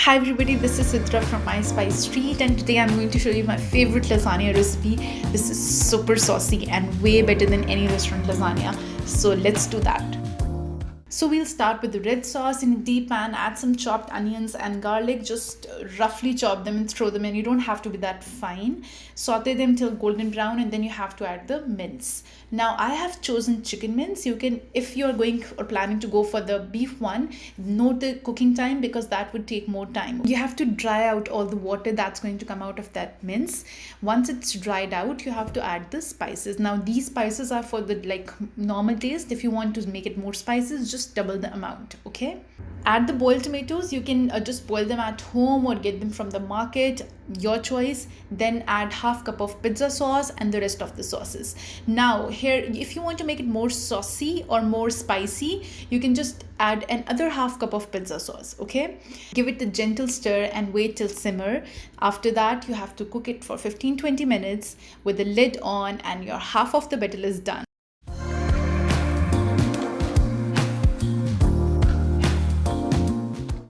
Hi everybody, this is Sidra from My Spice Street, and today I'm going to show you my favorite lasagna recipe. This is super saucy and way better than any restaurant lasagna. So let's do that. So we'll start with the red sauce. In a deep pan, add some chopped onions and garlic. Just roughly chop them and throw them in. You don't have to be that fine. Saute them till golden brown, and then you have to add the mince. Now I have chosen chicken mince. You can, if you're going or planning to go for the beef one, note the cooking time because that would take more time. You have to dry out all the water that's going to come out of that mince. Once it's dried out, you have to add the spices. Now these spices are for the normal taste. If you want to make it more spices, just double the amount. Okay, add the boiled tomatoes. You can just boil them at home or get them from the market, your choice. Then add half cup of pizza sauce and the rest of the sauces. Now here, if you want to make it more saucy or more spicy, you can just add another half cup of pizza sauce. Okay, give it a gentle stir and wait till simmer. After that, you have to cook it for 15-20 minutes with the lid on, and your half of the batter is done.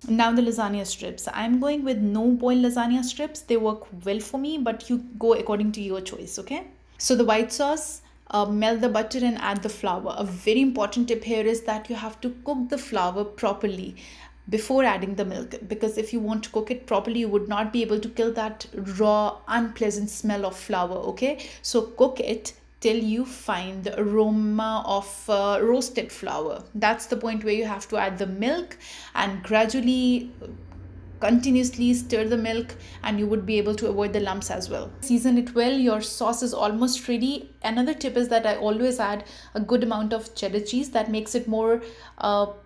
Now the lasagna strips. I'm going with no boil lasagna strips. They work well for me, but you go according to your choice. Okay, so the white sauce, melt the butter and add the flour. A very important tip here is that you have to cook the flour properly before adding the milk, because if you want to cook it properly, you would not be able to kill that raw unpleasant smell of flour. Okay, so cook it till you find the aroma of roasted flour. That's the point where you have to add the milk and gradually continuously stir the milk, and you would be able to avoid the lumps as well. Season it well. Your sauce is almost ready. Another tip is that I always add a good amount of cheddar cheese. That makes it more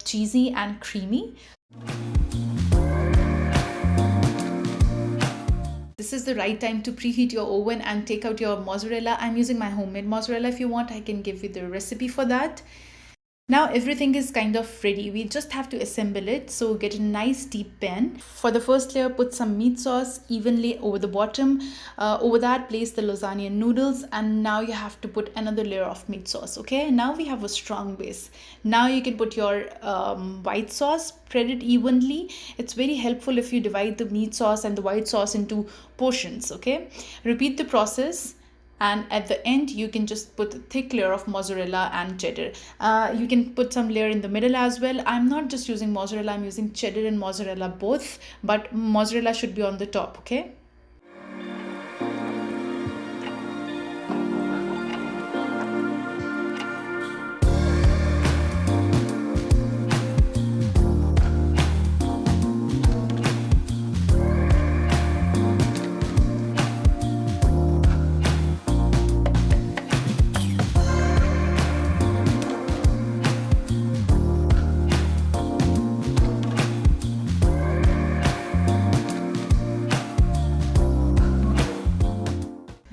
cheesy and creamy. This is the right time to preheat your oven and take out your mozzarella. I'm using my homemade mozzarella. If you want, I can give you the recipe for that. Now everything is kind of ready. We just have to assemble it. So get a nice deep pan. For the first layer, put some meat sauce evenly over the bottom. Over that, place the lasagna noodles, and now you have to put another layer of meat sauce. Okay, now we have a strong base. Now you can put your white sauce, spread it evenly. It's very helpful if you divide the meat sauce and the white sauce into portions. Okay, repeat the process. And at the end, you can just put a thick layer of mozzarella and cheddar. You can put some layer in the middle as well. I'm not just using mozzarella, I'm using cheddar and mozzarella both, but mozzarella should be on the top. Okay,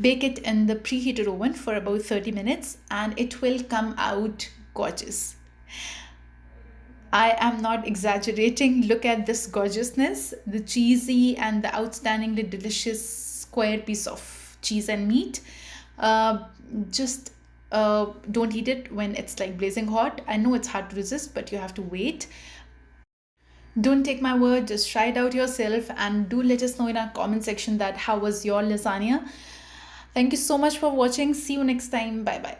bake it in the preheated oven for about 30 minutes and it will come out gorgeous. I am not exaggerating. Look at this gorgeousness, the cheesy and the outstandingly delicious square piece of cheese and meat. Uh, just don't eat it when it's like blazing hot. I know it's hard to resist, but you have to wait. Don't take my word, just try it out yourself and do let us know in our comment section that how was your lasagna. Thank you so much for watching. See you next time. Bye bye.